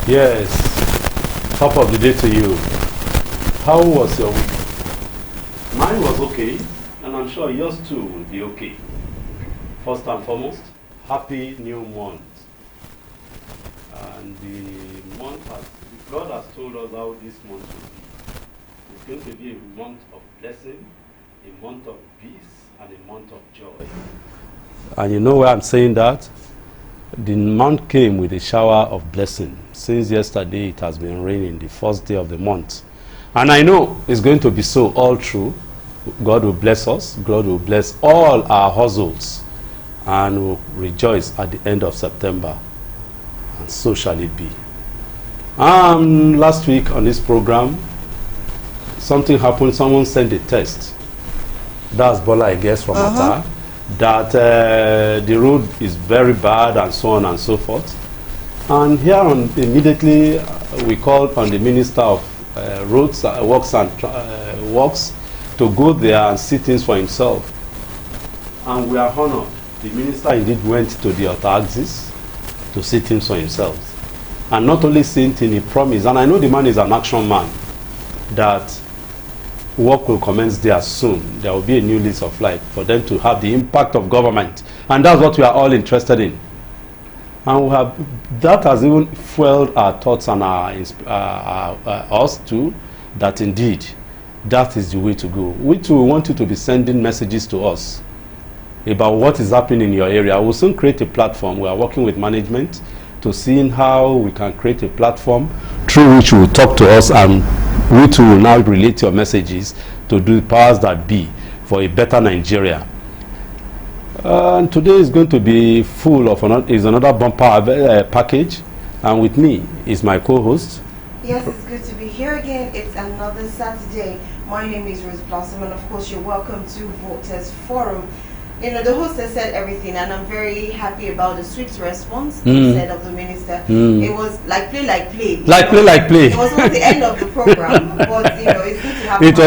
Yes, top of the day to you. How was your week? Mine was okay, and I'm sure yours too will be okay. First and foremost, happy new month. And the month has, God has told us how this month will be. It's going to be a month of blessing, a month of peace, and a month of joy. And you know why I'm saying that? The month came with a shower of blessing. Since yesterday, it has been raining the first day of the month. And I know it's going to be so all through. God will bless us. God will bless all our households. And will rejoice at the end of September. And so shall it be. Last week on this program, something happened. Someone sent a text. That's Bola, I guess, from Ata. That the road is very bad and so on and so forth. And here immediately we called on the Minister of Roads, Works and Works to go there and see things for himself. And we are honored. The minister indeed went to the auto axis to see things for himself. And not only seeing things, he promised, and I know the man is an action man, that work will commence there soon. There will be a new lease of life for them to have the impact of government. And that's what we are all interested in. And that has even fueled our thoughts and us too, that indeed, that is the way to go. We too want you to be sending messages to us about what is happening in your area. We'll soon create a platform. We are working with management to see how we can create a platform through which you will talk to us, and we too will now relate your messages to the powers that be for a better Nigeria. And today is going to be full of another bumper package, and with me is my co-host. Yes, it's good to be here again. It's another Saturday. My name is Rose Blossom, and of course you're welcome to Voters Forum. You know, the host has said everything, and I'm very happy about the swift response he said of the minister. It was like play. Like play. It was not the end of the program, but you know, it's good to have. It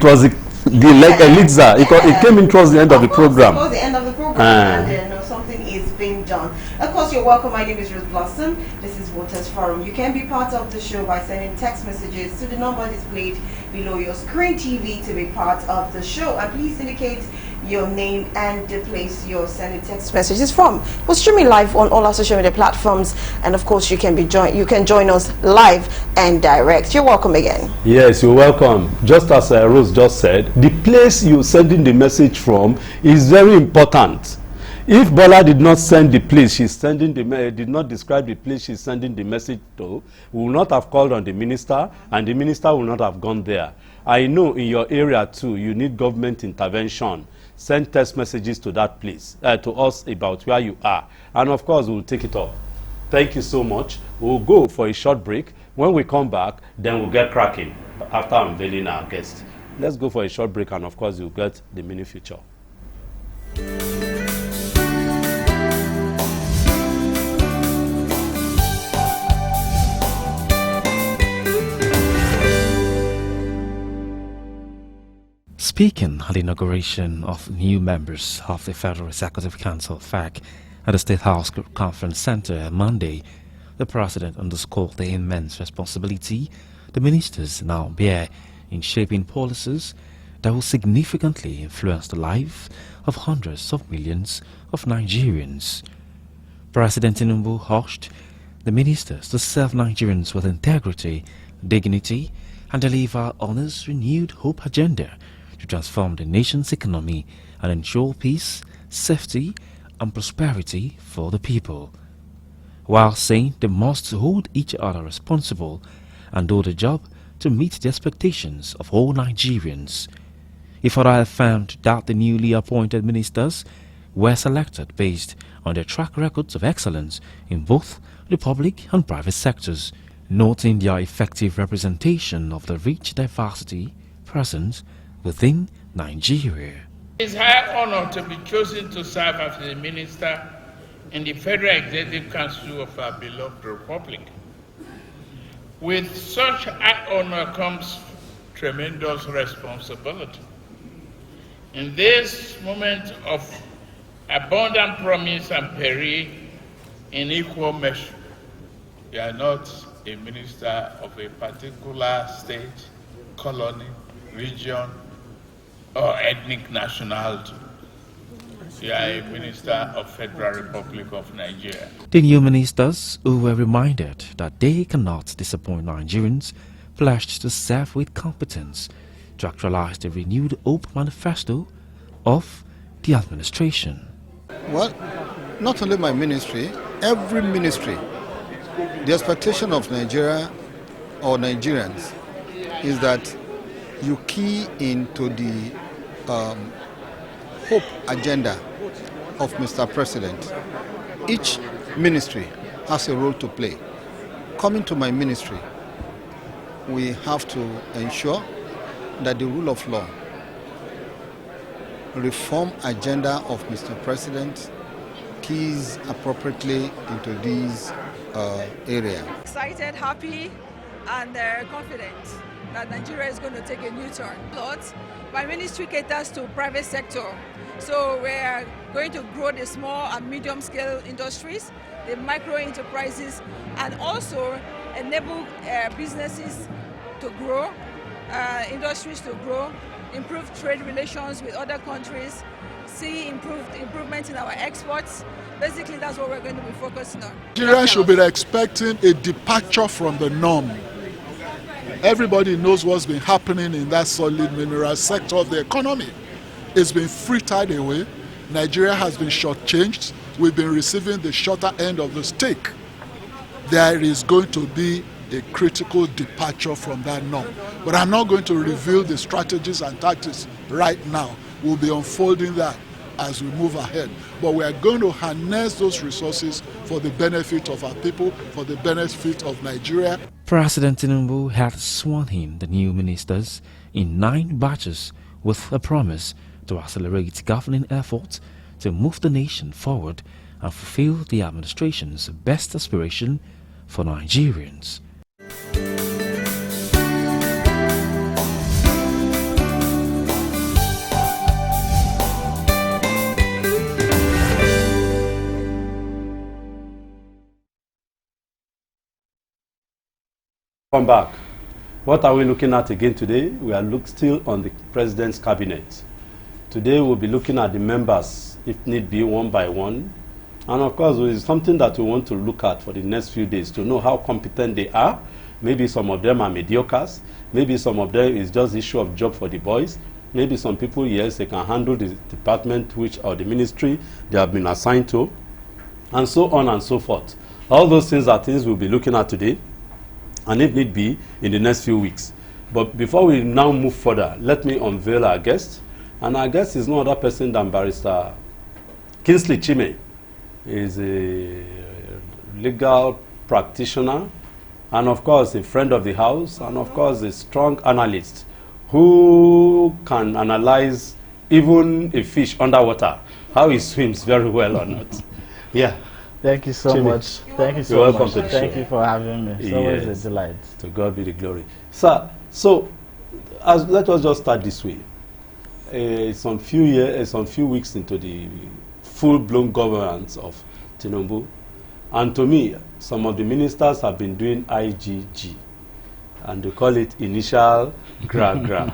was the elixir. It came in towards the end of the program. Towards the end of the program, and something is being done. Of course, you're welcome. My name is Rose Blossom. This is Voters Forum. You can be part of the show by sending text messages to the number displayed below your screen TV to be part of the show, and please indicate your name and the place you're sending text messages from. We're streaming live on all our social media platforms, and of course you can join us live and direct. You're welcome again. Yes, you're welcome. Just as Rose just said, the place you're sending the message from is very important. If Bola did not send the place she's sending did not describe the place she's sending the message to, we will not have called on the minister, and the minister will not have gone there. I know in your area too, you need government intervention. Send text messages to that place, to us about where you are. And of course, we'll take it up. Thank you so much. We'll go for a short break. When we come back, then we'll get cracking after unveiling our guest. Let's go for a short break, and of course, you'll get the mini feature. Speaking at the inauguration of new members of the Federal Executive Council (FEC) at the State House Conference Center on Monday, the President underscored the immense responsibility the ministers now bear in shaping policies that will significantly influence the life of hundreds of millions of Nigerians. President Tinubu urged the ministers to serve Nigerians with integrity, dignity, and deliver on his renewed hope agenda to transform the nation's economy and ensure peace, safety, and prosperity for the people, while saying they must hold each other responsible and do the job to meet the expectations of all Nigerians. He further affirmed that the newly appointed ministers were selected based on their track records of excellence in both the public and private sectors, noting their effective representation of the rich diversity present within Nigeria. It is a high honor to be chosen to serve as the minister in the Federal Executive Council of our beloved republic. With such high honor comes tremendous responsibility. In this moment of abundant promise and peril in equal measure, You are not a minister of a particular state, colony, region, or ethnic nationality. You are a minister of Federal Republic of Nigeria. The new ministers, who were reminded that they cannot disappoint Nigerians, pledged to serve with competence to actualize the renewed Hope Manifesto of the administration. Well, not only my ministry, every ministry, the expectation of Nigeria or Nigerians is that you key into the hope agenda of Mr. President. Each ministry has a role to play. Coming to my ministry, we have to ensure that the rule of law, reform agenda of Mr. President keys appropriately into these areas. Excited, happy, and confident that Nigeria is going to take a new turn. My ministry caters to private sector, so we're going to grow the small and medium scale industries, the micro enterprises, and also enable businesses to grow, industries to grow, improve trade relations with other countries, see improvement in our exports. Basically, that's what we're going to be focusing on. Nigeria should be expecting a departure from the norm. Everybody knows what's been happening in that solid mineral sector of the economy. It's been frittered away. Nigeria has been shortchanged. We've been receiving the shorter end of the stick. There is going to be a critical departure from that norm. But I'm not going to reveal the strategies and tactics right now. We'll be unfolding that as we move ahead. But we are going to harness those resources for the benefit of our people, for the benefit of Nigeria. President Tinubu had sworn in the new ministers in 9 batches with a promise to accelerate governing efforts to move the nation forward and fulfill the administration's best aspiration for Nigerians. Come back. What are we looking at again today? We are still on the President's cabinet. Today we'll be looking at the members, if need be, one by one. And of course, there is something that we want to look at for the next few days to know how competent they are. Maybe some of them are mediocres. Maybe some of them is just issue of job for the boys. Maybe some people, yes, they can handle the department or the ministry they have been assigned to, and so on and so forth. All those things are things we'll be looking at today, and if need be, in the next few weeks. But before we now move further, let me unveil our guest. And our guest is no other person than Barrister Kingsley Chime. He is a legal practitioner, and of course a friend of the house, and of course a strong analyst who can analyze even a fish underwater, how he swims very well or not. Yeah. Thank you so much. Thank you so You're welcome much. to the Thank show. you for having me. It's always a delight. To God be the glory. Sir, so let us just start this way. Some few weeks into the full-blown governance of Tinubu, and to me, some of the ministers have been doing IGG, and they call it initial gra.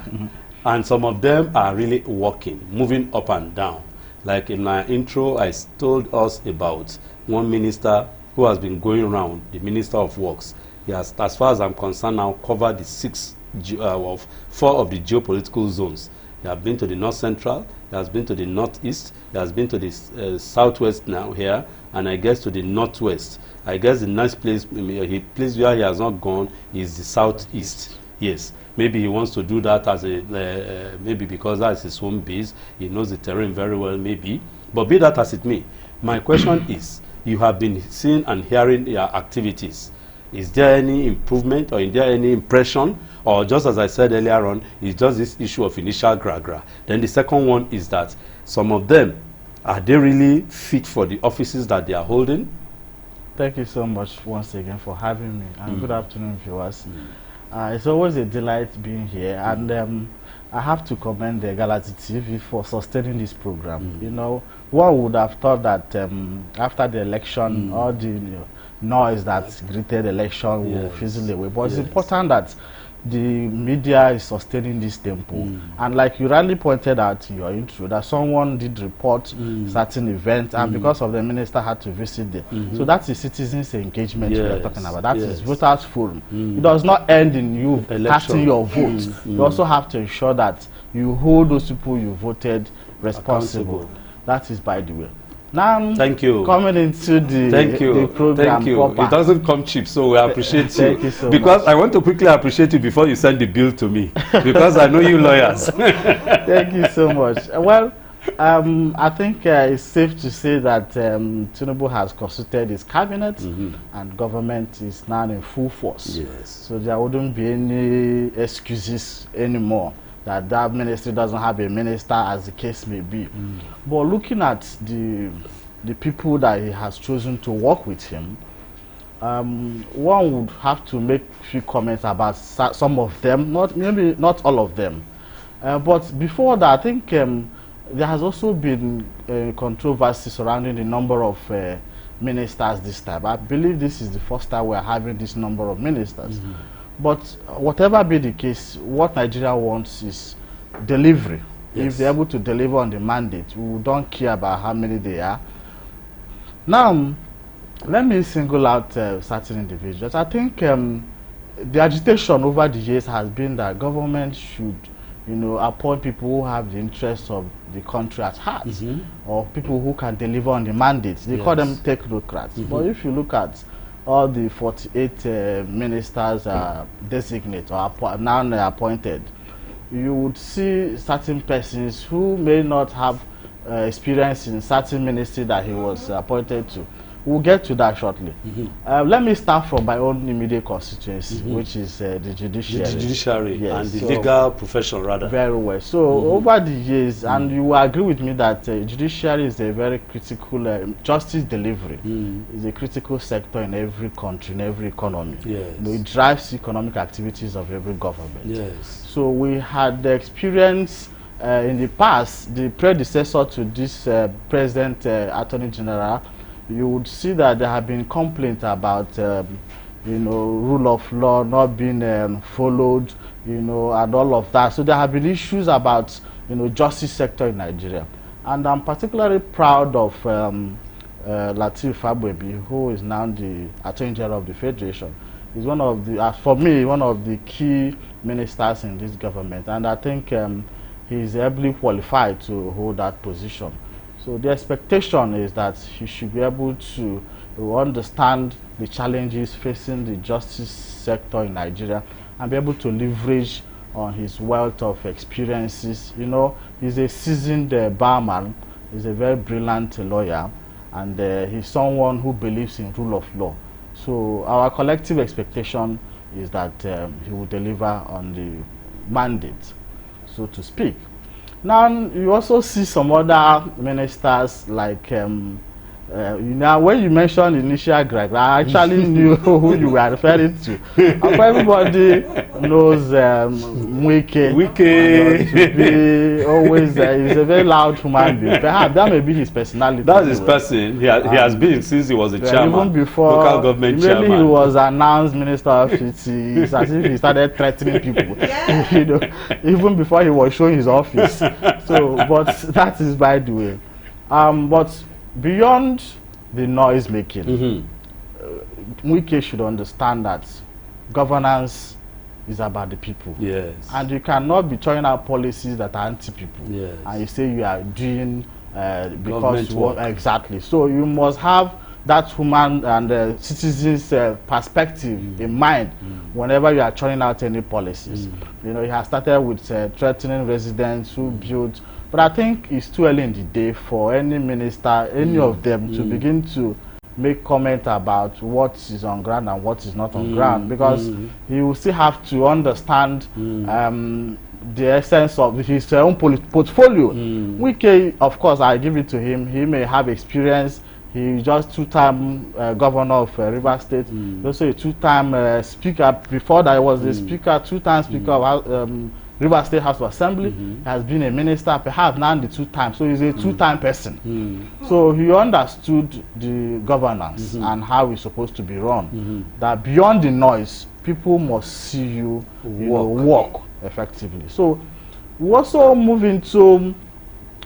And some of them are really working, moving up and down. Like in my intro, I told us about one minister who has been going around, the Minister of Works. He has, as far as I'm concerned now, covered the 4 of the geopolitical zones. He has been to the North Central, he has been to the Northeast, he has been to the Southwest now here, and I guess to the Northwest. I guess the next place, place where he has not gone is the Southeast. Yes, maybe he wants to do that as a, maybe because that's his home base, he knows the terrain very well, maybe. But be that as it may, my question is, you have been seeing and hearing their activities. Is there any improvement, or is there any impression, or just as I said earlier on, it's just this issue of initial gra? Then the second one is that some of them, are they really fit for the offices that they are holding? Thank you so much once again for having me, and good afternoon, viewers. It's always a delight being here, and I have to commend the Galaxy TV for sustaining this program. You know, one would have thought that after the election, all the noise that greeted election will fizzle away. But it's important that the media is sustaining this tempo. And like you rightly pointed out in your intro, that someone did report certain events, and because of the minister had to visit there. So that's the citizens' engagement we are talking about. That is voters' forum. It does not end in you casting your vote. You also have to ensure that you hold those people you voted responsible. That is by the way. Now, thank you. Coming into the program. Thank you. Proper. It doesn't come cheap, so we appreciate you. Thank you so because much. I want to quickly appreciate you before you send the bill to me, because I know you lawyers. Thank you so much. Well, I think it's safe to say that Tinubu has consulted his cabinet, and government is now in full force. Yes. So there wouldn't be any excuses anymore that ministry doesn't have a minister, as the case may be. But looking at the people that he has chosen to work with him, one would have to make a few comments about some of them, maybe not all of them. But before that, I think there has also been controversy surrounding the number of ministers this time. I believe this is the first time we are having this number of ministers. But whatever be the case, what Nigeria wants is delivery. If they're able to deliver on the mandate, we don't care about how many they are. Now, let me single out certain individuals. I think the agitation over the years has been that government should, appoint people who have the interests of the country at heart, or people who can deliver on the mandates. They call them technocrats. But if you look at all the 48 ministers designate or now appointed, you would see certain persons who may not have experience in certain ministry that he was appointed to. We'll get to that shortly. Let me start from my own immediate constituency, which is the judiciary. The judiciary, yes, and the legal profession, rather. Very well. So over the years, and you will agree with me that judiciary is a very critical, justice delivery is a critical sector in every country, in every economy. Yes. It drives economic activities of every government. Yes. So we had the experience in the past, the predecessor to this present Attorney General. You would see that there have been complaints about, rule of law not being followed, and all of that. So there have been issues about, justice sector in Nigeria. And I'm particularly proud of Lateef Fagbemi, who is now the Attorney General of the Federation. He's one of the, for me, one of the key ministers in this government. And I think he's ably qualified to hold that position. So the expectation is that he should be able to understand the challenges facing the justice sector in Nigeria and be able to leverage on his wealth of experiences. He's a seasoned barman, he's a very brilliant lawyer, and he's someone who believes in rule of law. So our collective expectation is that he will deliver on the mandate, so to speak. Now, you also see some other ministers like, when you mentioned initial Greg, I actually knew who you were referring to. Everybody knows Wike. To be always, he's a very loud human being. Perhaps that may be his personality. That's his person. He has been since he was a chairman, even before, local government chairman. He was announced Minister of It's as if he started threatening people. Even before he was showing his office. So, but that is by the way. But beyond the noise making, Wike should understand that governance is about the people. Yes. And you cannot be throwing out policies that are anti-people. Yes. And you say you are doing because you want, exactly. So you must have that human and citizens' perspective in mind whenever you are throwing out any policies. He has started with threatening residents who build. But I think it's too early in the day for any minister, any of them, to begin to make comment about what is on ground and what is not on ground, because he will still have to understand the essence of his own portfolio. Wike, of course, I give it to him. He may have experience. He's just two-time governor of Rivers State. He's also a two-time speaker. Before that, he was the speaker, two-time speaker of River State House of Assembly. He has been a minister, perhaps now the 2 times. So he's a 2-time person. So he understood the governance and how it's supposed to be run. That beyond the noise, people must see you, work effectively. So we also move into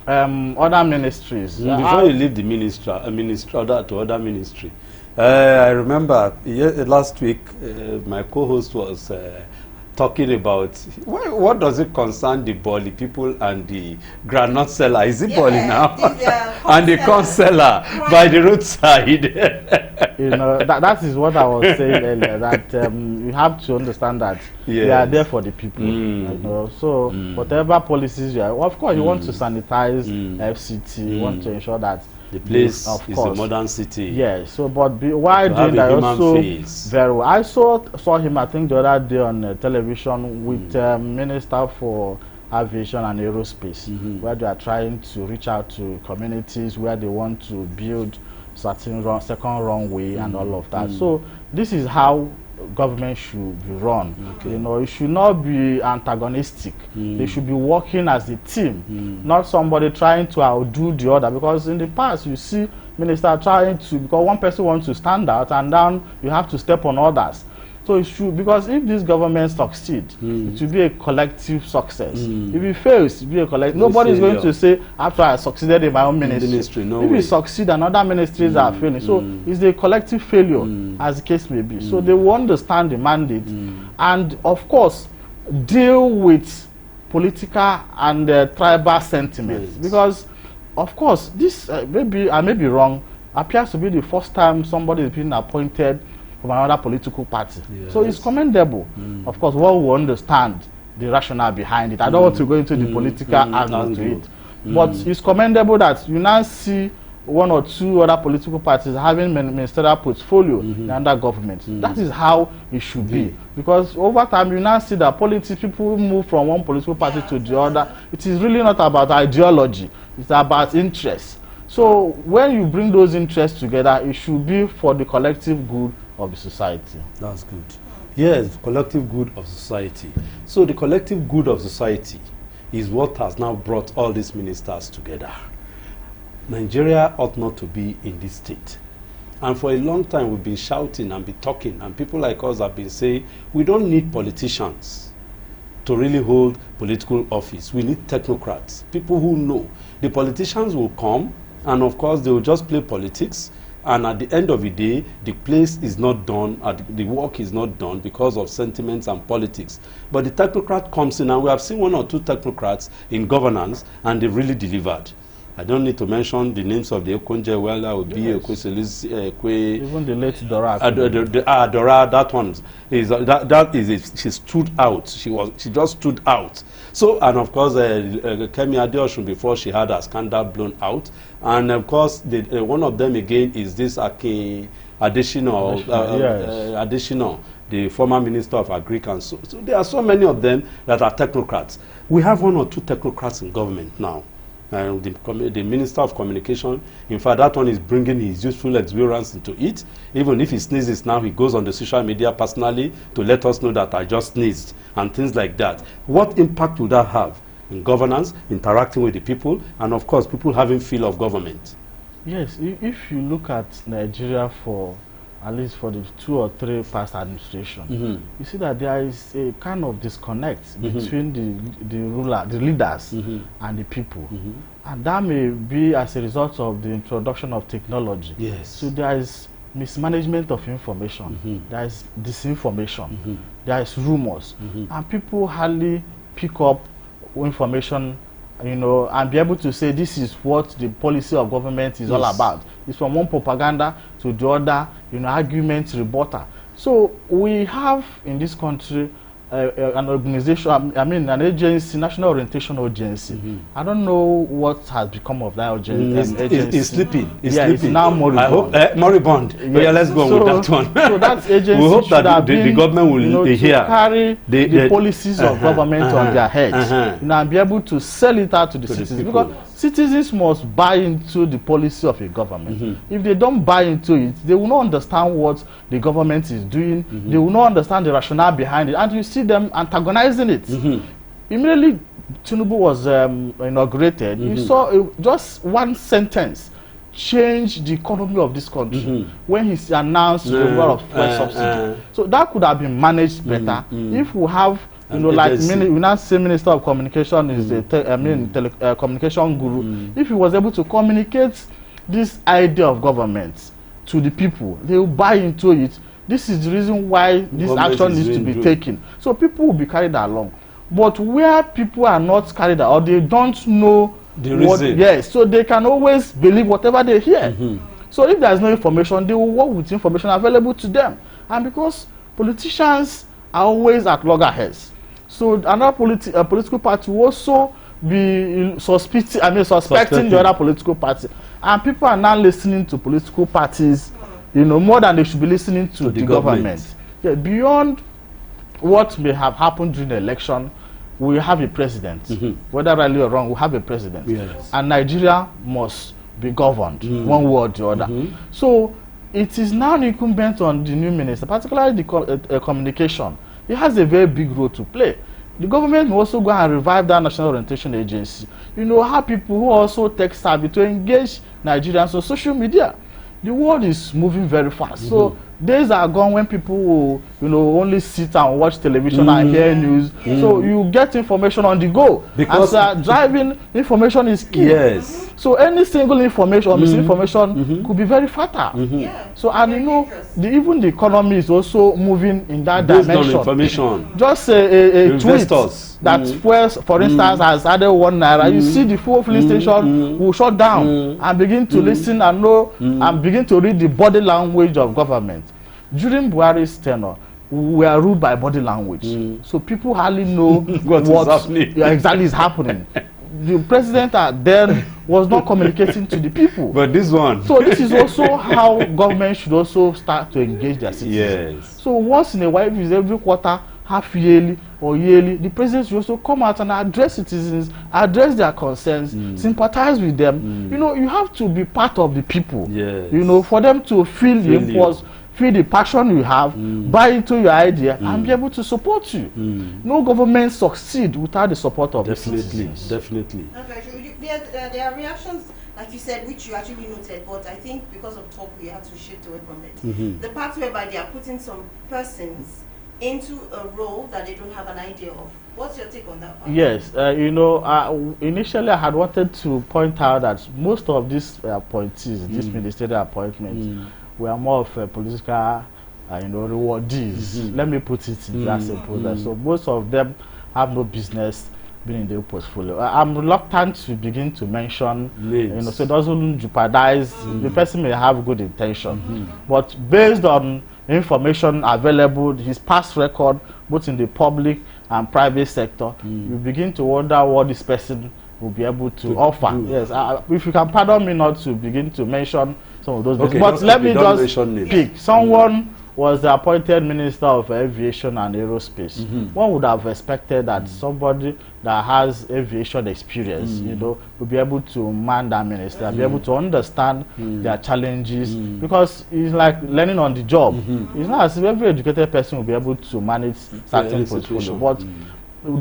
other ministries. Before you leave the ministry to other ministry, I remember last week my co-host was talking about what does it concern the Boli people and the groundnut seller? Is it Boli now? And the corn seller by the roadside. You know, that is what I was saying earlier, that you have to understand that they are there for the people. You know, so whatever policies you are, well, of course you want to sanitize FCT, you want to ensure that the place is a modern city. Yes, so but while doing that also very well. I saw him, I think, the other day on television with Minister for Aviation and Aerospace, where they are trying to reach out to communities where they want to build certain second runway and all of that. So this is how government should be run. You know, it should not be antagonistic. They should be working as a team, not somebody trying to outdo the other. Because in the past, you see minister trying to, because one person wants to stand out, and then you have to step on others. So it should, because if this government succeeds, it will be a collective success. If it fails, it will be a collective. Nobody is going to say, after I succeeded in my own ministry. No if we succeed and other ministries are failing. So it's a collective failure, as the case may be. So they will understand the mandate and, of course, deal with political and tribal sentiments. Because, of course, this, maybe I may be wrong, appears to be the first time somebody is being appointed from another political party. So it's commendable. Of course, one will understand the rationale behind it. I don't want to go into the political angle to it. But it's commendable that you now see 1 or 2 other political parties having ministerial portfolio under government. That is how it should be. Because over time, you now see that people move from one political party to the other. It is really not about ideology. It's about interest. So when you bring those interests together, it should be for the collective good of the society. That's good. Yes, collective good of society. So the collective good of society is what has now brought all these ministers together. Nigeria ought not to be in this state. And for a long time we've been shouting and been talking, and people like us have been saying, we don't need politicians to really hold political office. We need technocrats, people who know. The politicians will come, and of course they will just play politics, and at the end of the day, the place is not done, the work is not done because of sentiments and politics. But the technocrat comes in, and we have seen 1 or 2 technocrats in governance, and they really delivered. I don't need to mention the names of the Ekonje, well, that would be even the late Dora. Dora, that one is she stood out. She just stood out. So, and of course, Kemi Adeosun, before she had her scandal blown out, and of course, one of them again is this Additional, the former Minister of Agriculture. So there are so many of them that are technocrats. We have 1 or 2 technocrats in government now. The Minister of Communication, in fact, that one is bringing his useful experience into it. Even if he sneezes now, he goes on the social media personally to let us know that I just sneezed and things like that. What impact would that have in governance, interacting with the people, and of course, people having feel of government? Yes, if you look at Nigeria for at least for the 2 or 3 past administration, you see that there is a kind of disconnect between the leaders and the people. And that may be as a result of the introduction of technology. Yes. So there is mismanagement of information, there is disinformation, there is rumors, and people hardly pick up information, you know, and be able to say this is what the policy of government is all about. It's from one propaganda to the other, you know, argument, rebutter. So we have in this country an organization, an agency, National Orientation Agency. I don't know what has become of that agency. It's sleeping. It's sleeping. It's now moribund. I hope, moribund. Yes. Yeah, let's go with that one. So that agency we hope that the government will hear, carry the policies of government on their heads, you know, and be able to sell it out to the citizens. Because citizens must buy into the policy of a government. If they don't buy into it, they will not understand what the government is doing. They will not understand the rationale behind it, and you see them antagonizing it. immediately Tinubu was inaugurated, you saw just one sentence change the economy of this country when he announced the removal of fuel subsidy. So that could have been managed better if we have, you know, like we now say Minister of Communication is a communication guru. If he was able to communicate this idea of government to the people, they will buy into it. This is the reason why this action needs to be taken. So people will be carried along. But where people are not carried along, or they don't know the reason. Yes, so they can always believe whatever they hear. So if there is no information, they will work with information available to them. And because politicians are always at loggerheads, so another political party will also be suspecting the other political party. And people are now listening to political parties, you know, more than they should be listening to the government. Yeah, beyond what may have happened during the election, we have a president. Whether rightly or wrong, we have a president. Yes. And Nigeria must be governed one way or the other. So it is now incumbent on the new minister, particularly the communication. He has a very big role to play. The government will also go and revive that National Orientation Agency. You know, have people who also tech savvy to engage Nigerians on social media. The world is moving very fast. So days are gone when people will, you know, only sit and watch television and hear news. So you get information on the go. Because driving information is key. Yes. So any single information or misinformation could be very fatal. So, and you know, even the economy is also moving in that dimension. Information. Just a tweet that fuels, for instance, has added ₦1. You see the fuel filling station will shut down and begin to listen and know and begin to read the body language of government. During Buhari's tenure, we are ruled by body language. So people hardly know what exactly is happening. The president then was not communicating to the people. But this one. So this is also how government should also start to engage their citizens. Yes. So once in a while, if it's every quarter, half yearly or yearly, the president should also come out and address citizens, address their concerns, sympathize with them. You know, you have to be part of the people. Yes. You know, for them to feel the impulse, feel the passion you have, buy into your idea, and be able to support you. No government succeed without the support of the citizens. Definitely. Okay, there are reactions, like you said, which you actually noted, but I think because of talk, we have to shift away from it. The part whereby they are putting some persons into a role that they don't have an idea of. What's your take on that part? Yes, you know, initially I had wanted to point out that most of these appointees, these ministerial appointments, were more of a political, you know, rewardees. Let me put it in that simple. So most of them have no business being in the portfolio. I'm reluctant to begin to mention names, you know, so it doesn't jeopardize. The person may have good intention, but based on information available, his past record, both in the public and private sector, you begin to wonder what this person will be able to offer. Yes, if you can pardon me not to begin to mention some of those names, but let me just pick someone. Was the appointed Minister of Aviation and Aerospace. One would have expected that somebody that has aviation experience, you know, will be able to man that minister, be able to understand their challenges, because it's like learning on the job. It's not as if every educated person will be able to manage certain portfolio, but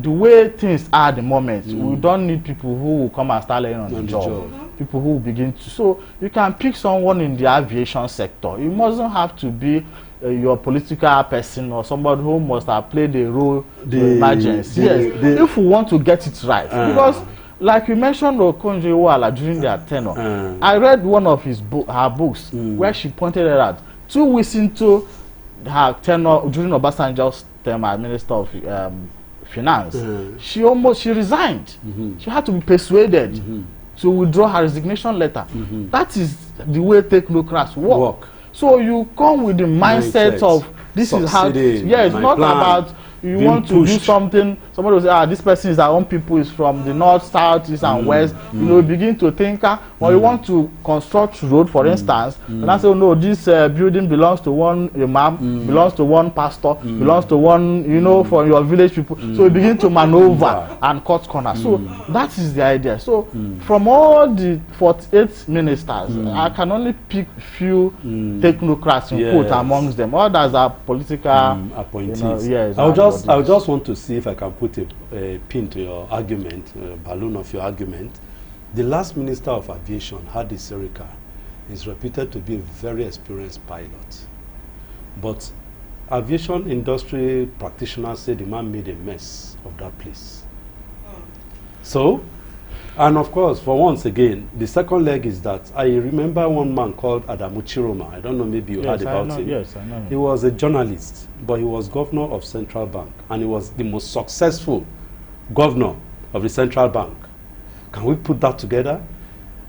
the way things are at the moment, we don't need people who will come and start learning on the job. People who will begin to. So you can pick someone in the aviation sector. You mustn't have to be your political person or somebody who must have played a role in emergency. If we want to get it right, because like you mentioned Okonjo-Iweala during their tenure, I read one of her books where she pointed it out 2 weeks into her tenure during Obasanjo's term as Minister of Finance. She resigned. She had to be persuaded to withdraw her resignation letter. That is the way technocrats work. So you come with the mindset of this is how. It's not about you want to do something. Somebody will say, this person is our own people, is from the north, south, east, and west. You know, you begin to think, or you want to construct road, for instance, and I say, no, this building belongs to one imam, belongs to one pastor, belongs to one, you know, for your village people. So you begin to maneuver and cut corners. So that is the idea. So from all the 48 ministers, I can only pick few technocrats in quote amongst them. Others are political appointees. I'll just just want to see if I can put a pin to your argument, a balloon of your argument. The last Minister of Aviation, Hadi Sirika, is reputed to be a very experienced pilot. But aviation industry practitioners say the man made a mess of that place. So, and of course, for once again, the second leg is that I remember one man called Adamu Chiroma. I don't know, maybe you heard about him. Yes, I know him. He was a journalist, but he was governor of Central Bank, and he was the most successful governor of the Central Bank. Can we put that together?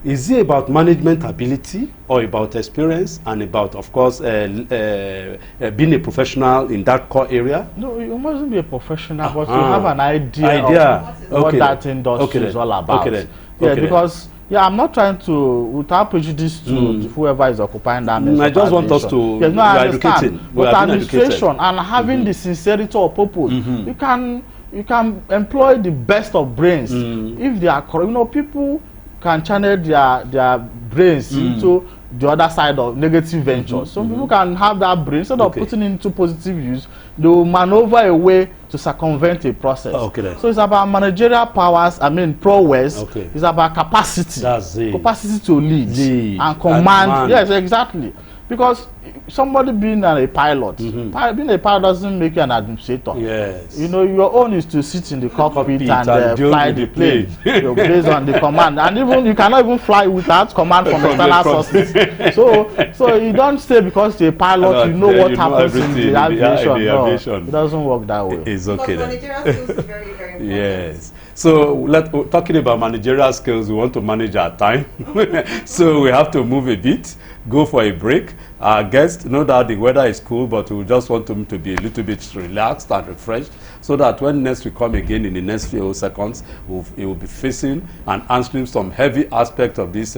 Is it about management ability or about experience and about, of course, being a professional in that core area? No, you mustn't be a professional, but you have an idea of what that industry is all about. Because I'm not trying to, without prejudice to whoever is occupying that. I just want us to educate. But administration and having the sincerity of purpose, you can employ the best of brains if they are correct. You know, people can channel their brains into the other side of negative ventures. Some people can have that brain, instead of putting it into positive use, they will maneuver a way to circumvent a process. So it's about managerial powers, prowess. It's about capacity. That's it. Capacity to lead and command. Yes, exactly. Because somebody being a pilot, being a pilot doesn't make you an administrator. Yes. You know, your own is to sit in the cockpit and fly the plane based on the command. And even you cannot even fly without command from external sources. So you don't stay because you're a pilot, you know what happens in the aviation. No, it doesn't work that way. It's okay. But managerial skills is very, very important. Yes. So talking about managerial skills, we want to manage our time. So we have to move a bit, go for a break. Our guests, no doubt the weather is cool, but we just want them to be a little bit relaxed and refreshed, so that when next we come again in the next few seconds, we will be facing and answering some heavy aspects of this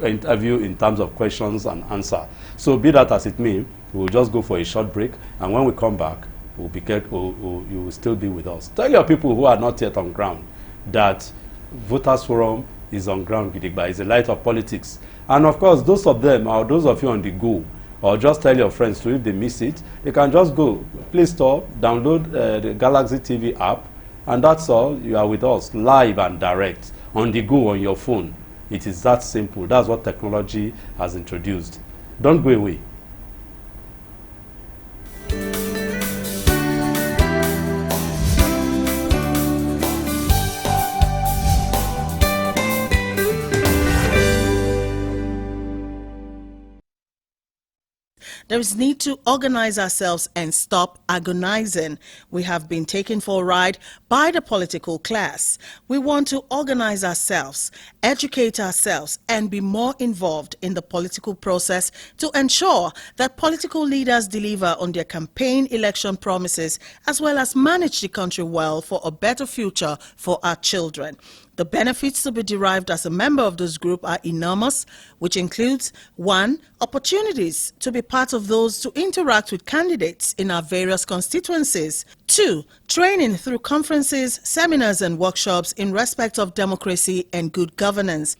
interview in terms of questions and answer. So be that as it may, we will just go for a short break, and when we come back, you will still be with us. Tell your people who are not yet on ground that Voters Forum is on ground, Gidigba. It's a light of politics. And of course, those of them, or those of you on the go, or just tell your friends to, if they miss it, you can just go Play Store, download the Galaxy TV app, and that's all. You are with us live and direct, on the go, on your phone. It is that simple. That's what technology has introduced. Don't go away. There is need to organize ourselves and stop agonizing. We have been taken for a ride by the political class. We want to organize ourselves, educate ourselves, and be more involved in the political process to ensure that political leaders deliver on their campaign election promises, as well as manage the country well for a better future for our children. The benefits to be derived as a member of this group are enormous, which includes 1. Opportunities to be part of those to interact with candidates in our various constituencies. 2. Training through conferences, seminars and workshops in respect of democracy and good governance.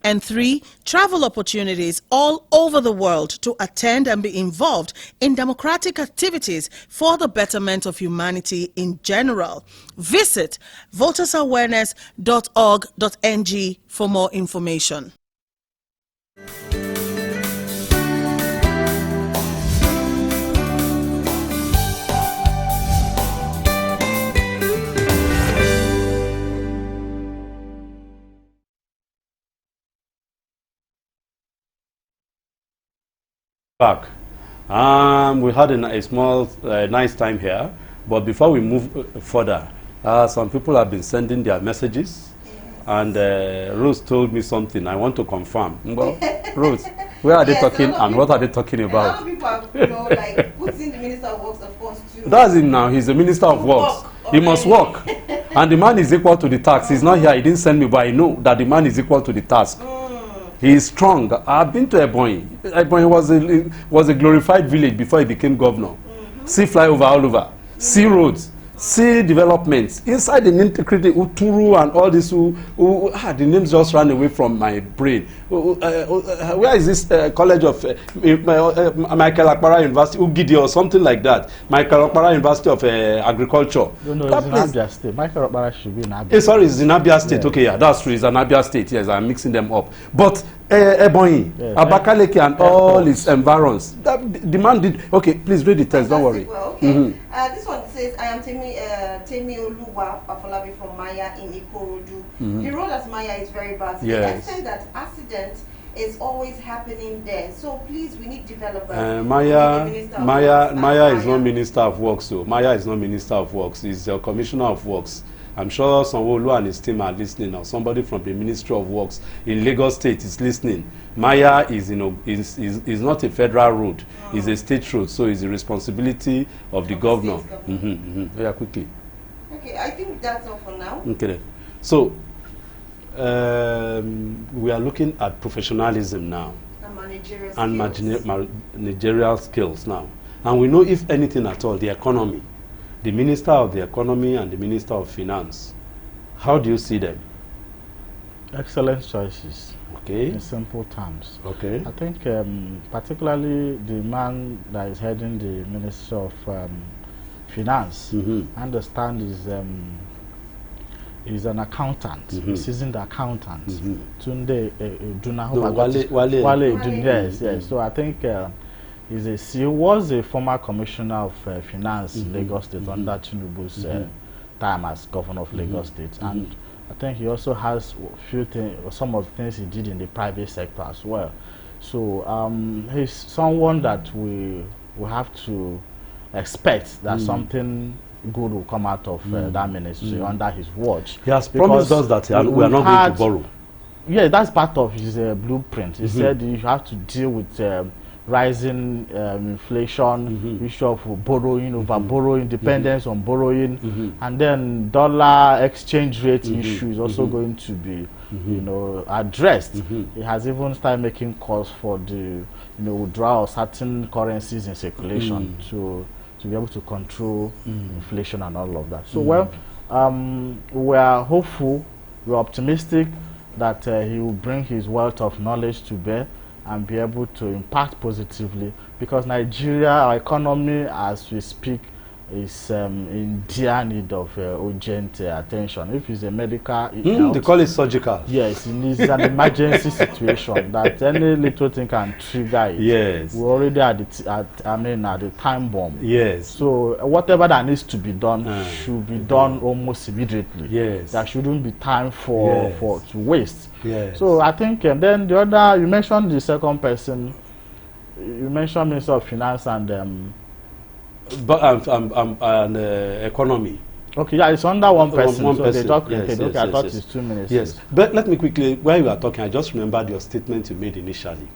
And 3. Travel opportunities all over the world to attend and be involved in democratic activities for the betterment of humanity in general. Visit votersawareness.org.ng for more information. Back. We had a small, nice time here, but before we move further, some people have been sending their messages, and Rose told me something. I want to confirm. Well, Rose, where are they talking, and what are they talking about? A lot of people are, like putting the Minister of Works, of course, too. That's him now. He's the Minister of Works. He must work, and the man is equal to the task. He's not here. He didn't send me, but I know that the man is equal to the task. He is strong. I've been to Ebonyi. Ebonyi was a glorified village before he became governor. Sea flyover all over. Sea roads. see developments inside the nitty-gritty. Uturu and all this, the names just ran away from my brain. Where is this college of Michael Akpara University, Ugidi or something like that? Michael Akpara University of Agriculture. No, it's in Abia State. Michael Akpara should be in Abia. Sorry, it's in Abia State. Yeah. Okay, yeah, that's true. It's an Abia State. Yes, I'm mixing them up. But Ebonyi, Abakaliki, and all its environs. The man did. Okay, please read the text. Don't worry. Well, okay. This one says, I am Temi Oluwa Afolabi from Maya in Ikorodu. The road at Maya is very bad. To the extent that accident is always happening there. So please, we need development. Maya is not Minister of Works. So Maya is not Minister of Works. He's the Commissioner of Works. I'm sure Sanwo-Olu and his team are listening, or somebody from the Ministry of Works in Lagos State is listening. Maya is, is not a federal road; it's a state road, so it's the responsibility of the governor. Yeah, quickly. Okay, I think that's all for now. Okay, so we are looking at professionalism now and managerial skills now, and we know, if anything at all, the economy. The Minister of the Economy and the Minister of Finance, how do you see them? Excellent choices. Okay. In simple terms. Okay. I think particularly the man that is heading the Ministry of Finance, I understand is an accountant, a seasoned accountant. Tunde Wale. Yes. So I think he was a former commissioner of finance in Lagos State under Tinubu's time as governor of Lagos State, and I think he also has some of the things he did in the private sector as well. So he's someone that we have to expect that something good will come out of that ministry under his watch. He has promised us that we are not going to borrow. Yeah, that's part of his blueprint. He said you have to deal with rising inflation, issue of borrowing, over borrowing, dependence on borrowing, and then dollar exchange rate issue is also going to be, addressed. It has even started making calls for the, withdrawal of certain currencies in circulation to be able to control inflation and all of that. So, we are hopeful, we're optimistic that he will bring his wealth of knowledge to bear and be able to impact positively, because Nigeria, our economy as we speak, is in dire need of urgent attention. If it's a medical they call it surgical. Yes, it's an emergency situation that any little thing can trigger it. Yes. We're already at the time bomb. Yes. So whatever that needs to be done should be done almost immediately. Yes. There shouldn't be time to waste. Yes. So I think then the other, you mentioned the second person, you mentioned Minister of Finance and but an economy. Okay, yeah, it's under one person. One so person. They talk, Yes, okay, I thought it's 2 minutes. Yes, but let me quickly, while you are talking, I just remembered your statement you made initially,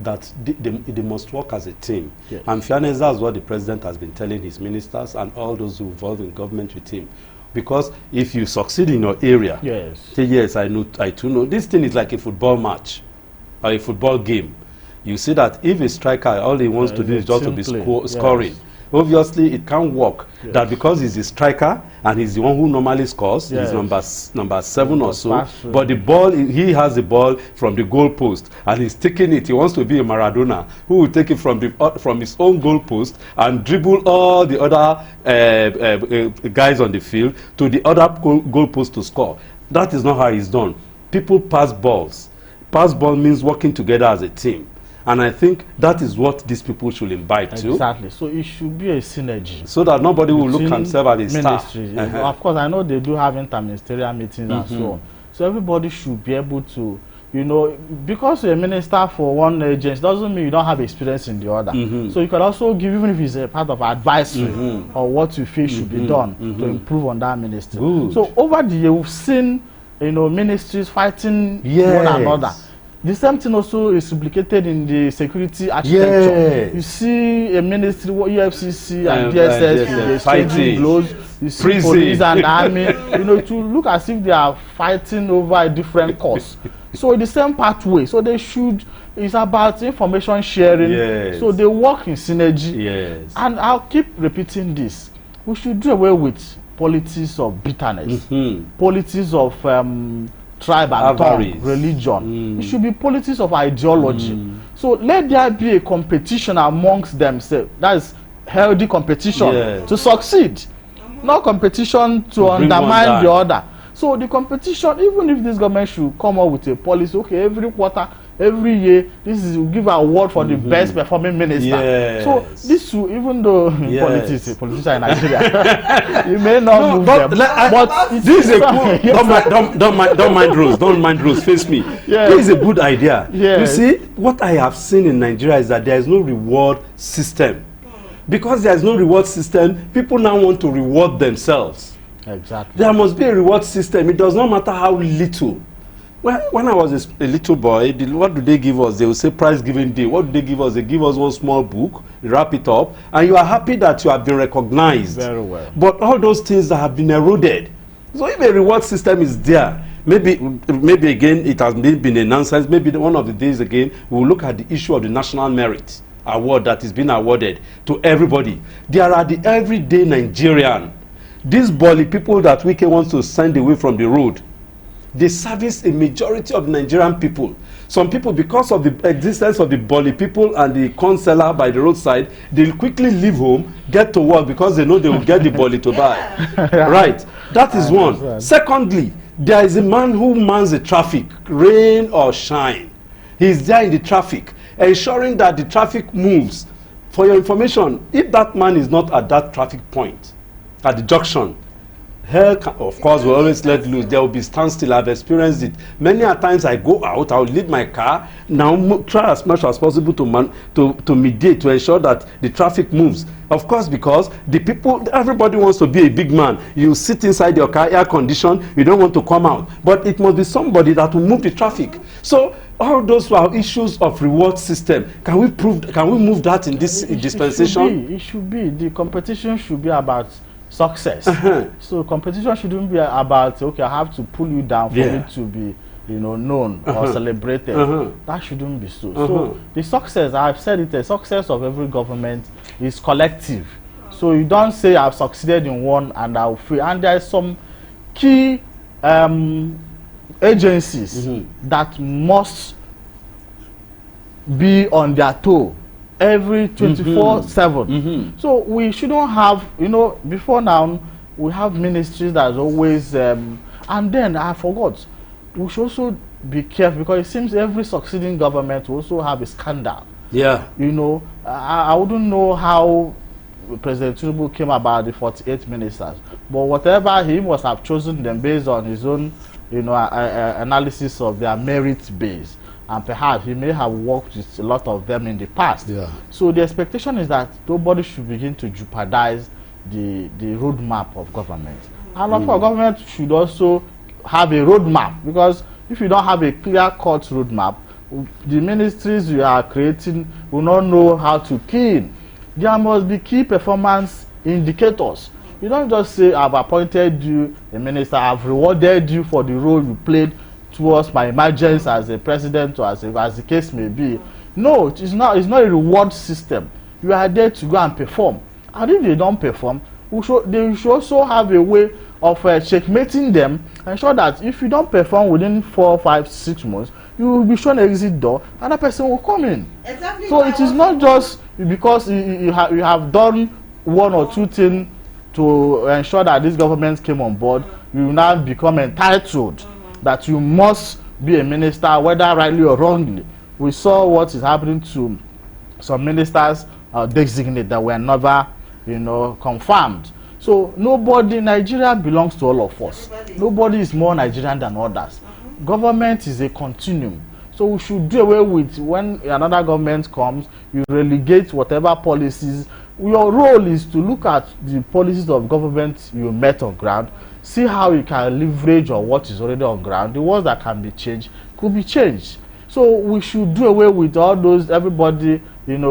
that they must work as a team. Yes. And fairness, that's what the president has been telling his ministers and all those who involved in government with him. Because if you succeed in your area, say, yes, I too know. This thing is like a football match or a football game. You see that if a striker, all he wants to do is just to be scoring. Obviously, it can't work. That because he's a striker and he's the one who normally scores, he's number 7 or so. But the ball, he has the ball from the goal post and he's taking it. He wants to be a Maradona who will take it from his own goal post and dribble all the other guys on the field to the other goal post to score. That is not how it's done. People pass balls. Pass ball means working together as a team. And I think that is what these people should imbibe too. Exactly. So it should be a synergy. So that nobody will look and serve as a staff. Of course, I know they do have interministerial meetings and so on. So everybody should be able to, because you're a minister for one agency doesn't mean you don't have experience in the other. So you can also give, even if it's a part of advisory or what you feel should be done to improve on that ministry. So over the year, we've seen, ministries fighting one another. The same thing also is duplicated in the security architecture. You see a ministry, EFCC and DSS exchanging blows. You see police and army, to look as if they are fighting over a different cause. So in the same pathway, so they should. It's about information sharing. So they work in synergy. And I'll keep repeating this. We should do away with politics of bitterness, politics of tribe and tongue, religion. It should be politics of ideology. So let there be a competition amongst themselves. That is healthy competition to succeed, not competition to undermine the other. So the competition, even if this government should come up with a policy, okay, every quarter, every year, this is give an award for the best performing minister. So this will, even though politicians in Nigeria, you may not move them, but this is a good. Don't mind rules. Face me. This is a good idea. You see, what I have seen in Nigeria is that there is no reward system. Because there is no reward system, people now want to reward themselves. Exactly. There must be a reward system. It does not matter how little. When I was a little boy, what do they give us? They will say prize giving day. What do they give us? They give us one small book, wrap it up, and you are happy that you have been recognized. Very well. But all those things that have been eroded. So if a reward system is there, maybe again it has been a nonsense. Maybe one of the days again we will look at the issue of the national merit award that is being awarded to everybody. There are the everyday Nigerian. These Boli people that Wike wants to send away from the road, they service a majority of Nigerian people. Some people, because of the existence of the Boli people and the corn seller by the roadside, they'll quickly leave home, get to work because they know they will get the Boli to buy. Right. That is one. Secondly, there is a man who mans the traffic, rain or shine. He's there in the traffic, ensuring that the traffic moves. For your information, if that man is not at that traffic point, at the junction, hell, of course, will always let loose. There will be standstill. I've experienced it. Many a times I go out, I'll leave my car, now try as much as possible to mediate, to ensure that the traffic moves. Of course, because the people, everybody wants to be a big man. You sit inside your car, air conditioned, you don't want to come out. But it must be somebody that will move the traffic. So all those are issues of reward system. Can we move that in this dispensation? It should be. The competition should be about success. So competition shouldn't be about, okay, I have to pull you down for me to be, known or celebrated. That shouldn't be so. So the success, I've said it, the success of every government is collective. So you don't say I've succeeded in one and I'll fail. And there are some key agencies that must be on their toe every 24/7. So we shouldn't have, before now we have ministries that's always and then I forgot, we should also be careful because it seems every succeeding government will also have a scandal. I wouldn't know how President Tinubu came about the 48 ministers, but whatever, he must have chosen them based on his own analysis of their merit base. And perhaps he may have worked with a lot of them in the past. So the expectation is that nobody should begin to jeopardize the roadmap of government. And of course, government should also have a roadmap, because if you don't have a clear-cut roadmap, the ministries you are creating will not know how to key in. There must be key performance indicators. You don't just say, I've appointed you a minister, I've rewarded you for the role you played towards my emergence as a president, or as the case may be. No, it's not a reward system. You are there to go and perform. And if they don't perform, they should also have a way of checkmating them, ensure that if you don't perform within 4, 5, 6 months, you will be shown an exit door, and that person will come in. Exactly. So it is not just because you have done one or two things to ensure that this government came on board, you will now become entitled that you must be a minister, whether rightly or wrongly. We saw what is happening to some ministers designated that were never, confirmed. So Nigeria belongs to all of us. Nobody is more Nigerian than others. Government is a continuum. So we should do away with, when another government comes, you relegate whatever policies. Your role is to look at the policies of government you met on ground, see how you can leverage on what is already on ground. The ones that can be changed could be changed. So we should do away with all those, everybody,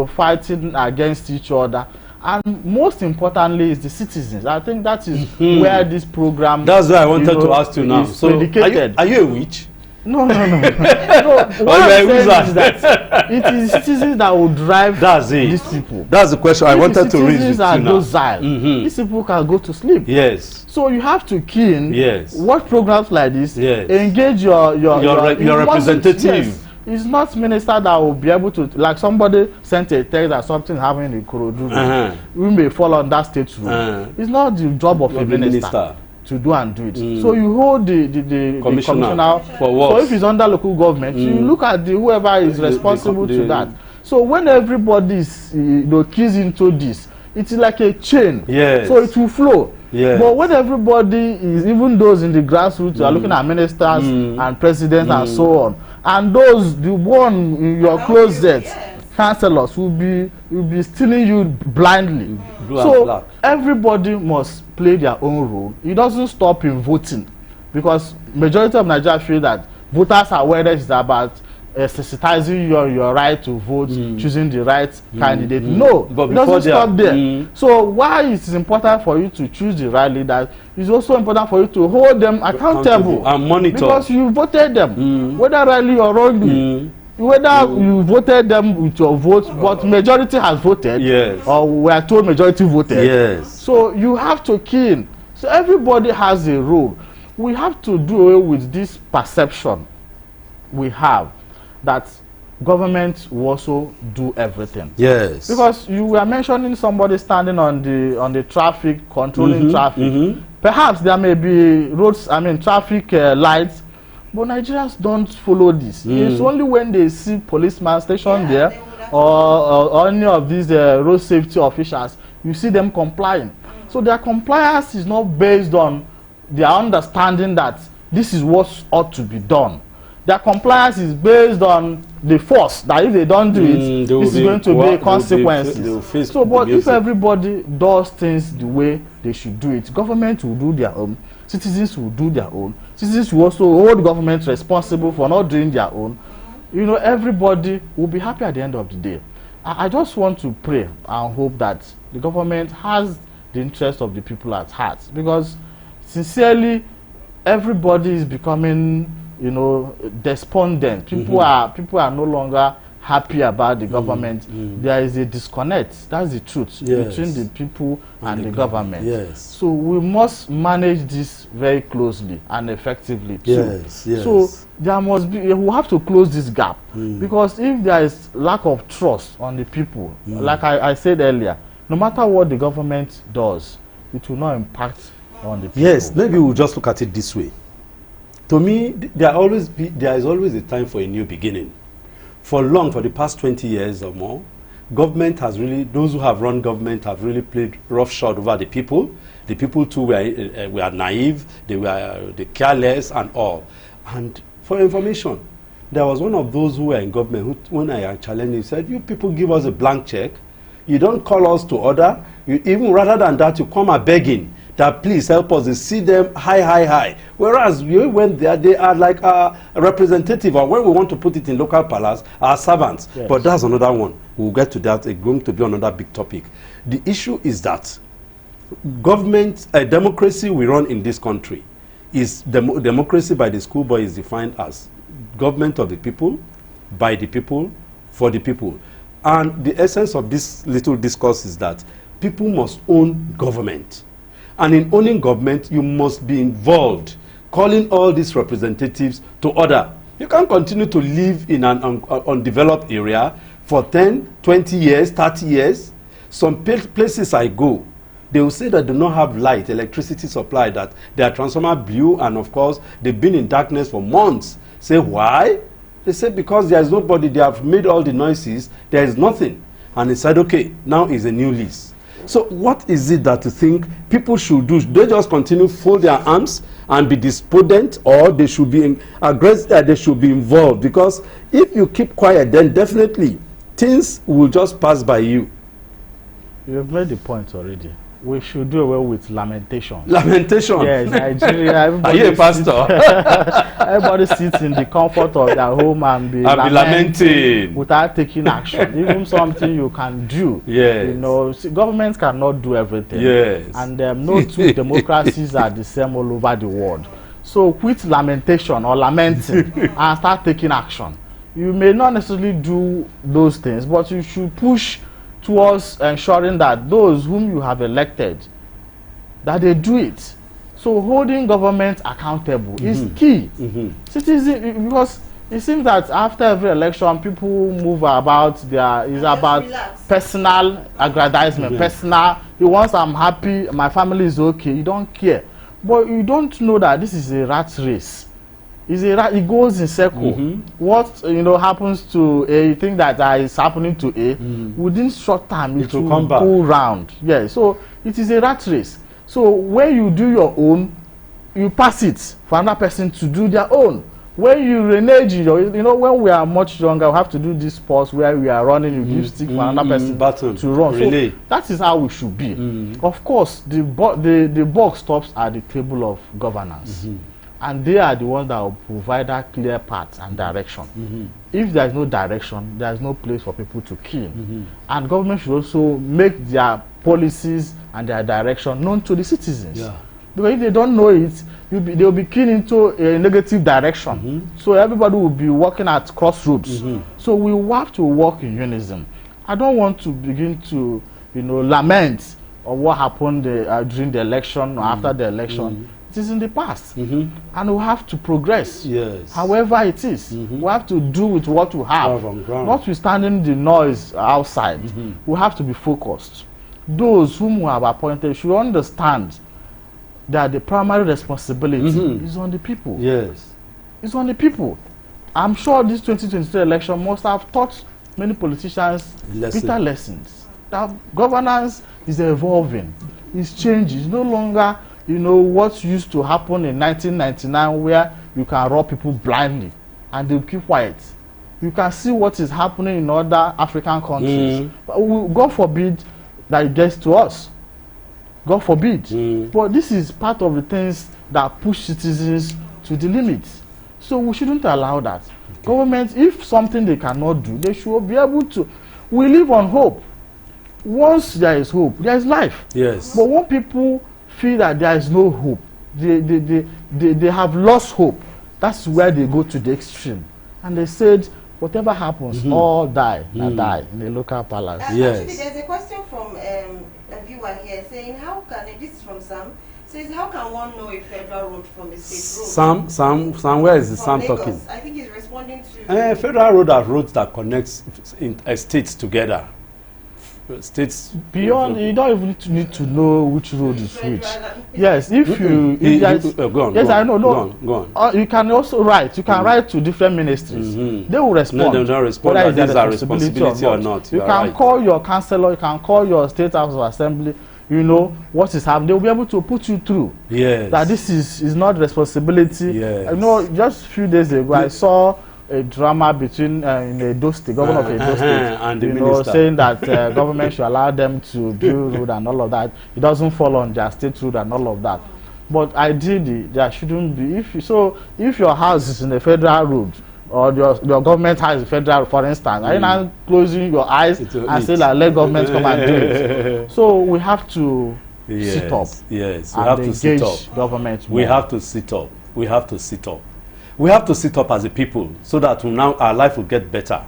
fighting against each other. And most importantly is the citizens. I think that is where this program, that's why I wanted to ask you now. So predicated. Are you a witch? No. What I'm saying is that it is citizens that will drive these people. That's the question I wanted to raise with you now. Docile, these people can go to sleep. Yes. So you have to key in what programs like this engage your representative. Yes. It's not minister that will be able to, like somebody sent a text that something happening in Ikorodu. We may fall on that state rule. It's not the job of a minister to do it. So you hold the commissioner for what? So if it's under local government, you look at whoever is responsible to that. So when everybody is keys into this, it's like a chain. Yes. So it will flow. Yes. But when everybody is, even those in the grassroots are looking at ministers and presidents and so on, and those the one in your closet councillors will be stealing you blindly. So everybody must play their own role. It doesn't stop in voting, because majority of Nigeria feel that voters are aware is about sensitizing your right to vote, choosing the right candidate. No, but it doesn't stop there. So why it is important for you to choose the right leader, it's also important for you to hold them accountable and monitor, because you voted them, whether rightly or wrongly. Whether you voted them with your vote, but majority has voted, or we are told majority voted. So you have to key in. So everybody has a role. We have to do away with this perception we have that government will also do everything. Yes. Because you were mentioning somebody standing on the traffic, controlling traffic. Perhaps there may be traffic lights, but Nigerians don't follow this. It's only when they see policeman stationed there or any of these road safety officials, you see them complying. So their compliance is not based on their understanding that this is what ought to be done. Their compliance is based on the force that if they don't do it, this is going to be a consequence. So, but if everybody does things the way they should do it, government will do their own, citizens will do their own, citizens will also hold government responsible for not doing their own. Everybody will be happy at the end of the day. I just want to pray and hope that the government has the interest of the people at heart, because sincerely, everybody is becoming despondent. People are no longer happy about the government. There is a disconnect. That's the truth between the people and the government. So we must manage this very closely and effectively too. So there must be, we have to close this gap, because if there is lack of trust on the people, like I said earlier, no matter what the government does, it will not impact on the people. Yes, maybe we'll just look at it this way. To me, there is always a time for a new beginning. For the past 20 years or more, government has really, those who have run government have really played roughshod over the people. The people too were naive, they were careless and all. And for information, there was one of those who were in government who, when I challenged him, said, "You people give us a blank check. You don't call us to order. Even rather than that, you come and begging that please help us." They see them high. Whereas we went there, they are like a representative, or when we want to put it in local palace, our servants. But that's another one. We'll get to that. It's going to be another big topic. The issue is that government, democracy we run in this country is democracy by the schoolboy is defined as government of the people, by the people, for the people. And the essence of this little discourse is that people must own government. And in owning government, you must be involved, calling all these representatives to order. You can't continue to live in an undeveloped area for 10, 20 years, 30 years. Some places I go, they will say that they do not have light, electricity supply, that their transformer blew, and of course, they've been in darkness for months. Say, why? They say, because there is nobody, they have made all the noises, there is nothing. And they said, okay, now is a new lease. So what is it that you think people should do? They just continue fold their arms and be despondent, or they should be aggressive, they should be involved? Because if you keep quiet, then definitely things will just pass by you. You've made the point already. We should do away with lamentation. Lamentation? Yes, Nigeria. Are you a pastor? Everybody sits in the comfort of their home and be lamenting without taking action. Even something you can do. Yes. Governments cannot do everything. Yes. And no two democracies are the same all over the world. So quit lamentation or lamenting and start taking action. You may not necessarily do those things, but you should push towards ensuring that those whom you have elected, that they do it. So holding government accountable is key. Citizen, because it seems that after every election, people move about is about personal aggrandizement, personal. Once I'm happy, my family is okay. You don't care, but you don't know that this is a rat race. It goes in circle. What happens to A, you think that is happening to A, within short time it will come back. Go round. Yeah, so it is a rat race. So when you do your own, you pass it for another person to do their own. When you renege, when we are much younger, we have to do this sports where we are running, you give stick for another person to run. Relay. So that is how we should be. Of course, the buck stops at the table of governance. And they are the ones that will provide that clear path and direction. If there is no direction, there is no place for people to kill. And government should also make their policies and their direction known to the citizens. Because if they don't know it, they will be keyed into a negative direction. So everybody will be working at crossroads. So we have to work in unison. I don't want to begin to lament on what happened during the election or after the election. It is in the past, and we have to progress. However it is, we have to do with what we have, notwithstanding the noise outside. We have to be focused. Those whom we have appointed should understand that the primary responsibility is on the people. It's on the people. I'm sure this 2023 election must have taught many politicians bitter lessons. That governance is evolving, it's changing. It's no longer what used to happen in 1999, where you can rob people blindly and they'll keep quiet. You can see what is happening in other African countries. God forbid that it gets to us. God forbid. But this is part of the things that push citizens to the limits. So we shouldn't allow that. Government, if something they cannot do, they should be able to. We live on hope. Once there is hope, there is life. But when people feel that there is no hope, they have lost hope. That's where they go to the extreme. And they said, whatever happens, all die, die in the local palace. Actually, there's a question from a viewer here saying, how can this is from Sam, says, how can one know a federal road from a state road? Sam, where is the Sam Lagos talking? I think he's responding to... Federal road are roads that connects states together. States beyond, you don't even need to know which road is which. Yes, if you go on, yes, go on, I know. No, go on. You can also write. You can write to different ministries. They will respond. No, they don't respond. Whether That is a responsibility or not. You can call your councillor. You can call your state house of assembly. What is happening. They will be able to put you through. That this is not responsibility. Just a few days ago, I saw a drama between in Edo State, governor of Edo State, and the minister, saying that government should allow them to build road and all of that. It doesn't fall on their state road and all of that. But ideally, there shouldn't be. If your house is in a federal road, or your government has a federal, for instance, are you now closing your eyes and say that let government come and do it? So we have to sit up. Yes, we have to sit up. Government. We have to sit up. We have to sit up. We have to sit up as a people so that now our life will get better.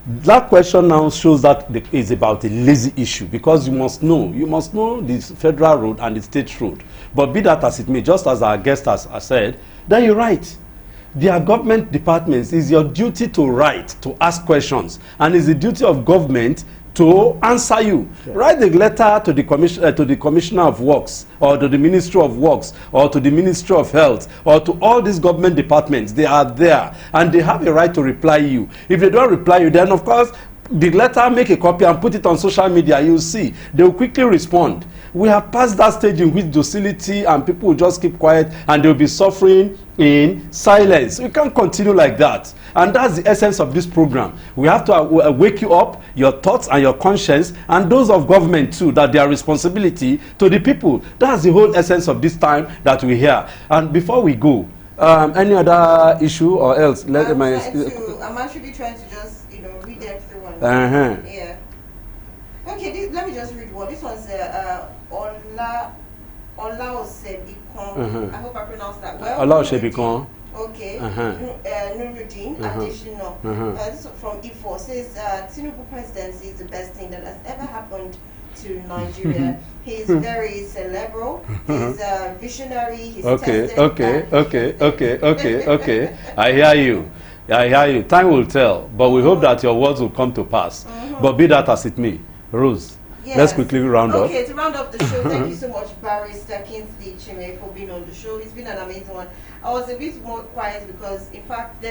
That question now shows that it's about a lazy issue, because you must know the federal road and the state road. But be that as it may, just as our guest has said, then you're right. Their government departments, is your duty to write, to ask questions, and it's the duty of government to answer you. Write a letter to the Commissioner of Works, or to the Ministry of Works, or to the Ministry of Health, or to all these government departments. They are there, and they have a right to reply you. If they don't reply you, then of course the letter, make a copy and put it on social media. You'll see they will quickly respond. We have passed that stage in which docility and people will just keep quiet and they'll be suffering in silence. We can't continue like that. And that's the essence of this program. We have to wake you up, your thoughts and your conscience, and those of government too, that their responsibility to the people. That's the whole essence of this time that we hear. And before we go, any other issue or else? I'm actually trying to just read them through one. Yeah. Okay, let me just read one. This one's Olaosebikon. I hope I pronounced that well. Olaosebikon. Okay. Nuruddin additional. This from Ifo says Tinubu presidency is the best thing that has ever happened to Nigeria. He's very cerebral. He's visionary. He's Okay. I hear you. Time will tell, but we hope that your words will come to pass. But be that as it may, Rose. Yes. Let's quickly round up. Okay, to round up the show, thank you so much, Barrister Kingsley Chime, for being on the show. It's been an amazing one. I was a bit more quiet because, in fact,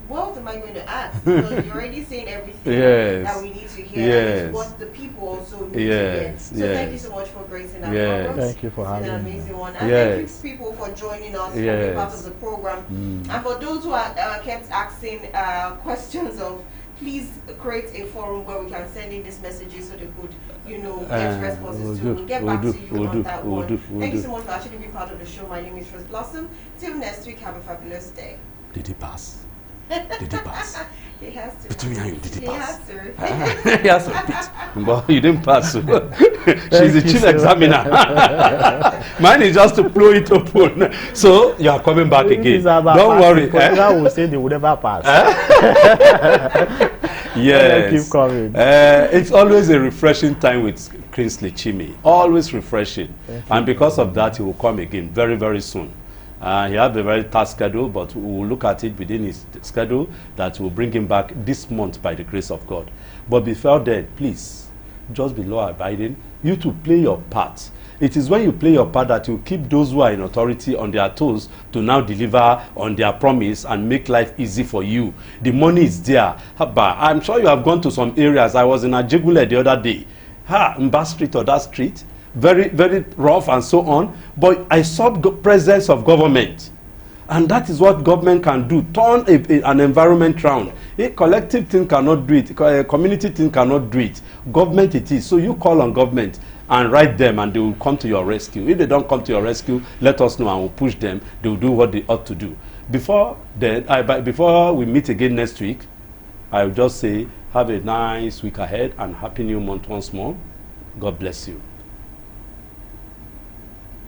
what am I going to ask? Because you're already saying everything that we need to hear. And what the people also need to hear. So thank you so much for gracing our program. Thank you for having me. It's been an amazing one. And thank you people for joining us, for being part of the program. And for those who are kept asking questions of, please create a forum where we can send in these messages so they could, get responses to. We'll get back to you on that one. Thank you so much for actually being part of the show. My name is Rose Blossom. Till next week, have a fabulous day. Did he pass? Did he pass? He has to. Between me and you, did he pass? He has to. He has to repeat. But you didn't pass. She's the chief examiner. Mine is just to blow it open. So you are coming back again. Don't worry. I will say they would never pass. Yes. Keep coming. It's always a refreshing time with Kingsley Chime. Always refreshing. And because of that, he will come again very, very soon. He has a very tight schedule, but we will look at it within his schedule that will bring him back this month by the grace of God. But before then, please, just be law-abiding. You to play your part. It is when you play your part that you keep those who are in authority on their toes to now deliver on their promise and make life easy for you. The money is there. I'm sure you have gone to some areas. I was in Ajigule the other day. Mba Street or that street. Very, very rough and so on. But I saw the presence of government. And that is what government can do. Turn an environment round. A collective thing cannot do it. A community thing cannot do it. Government it is. So you call on government and write them and they will come to your rescue. If they don't come to your rescue, let us know and we'll push them. They will do what they ought to do. Before we meet again next week, I will just say have a nice week ahead and happy new month once more. God bless you.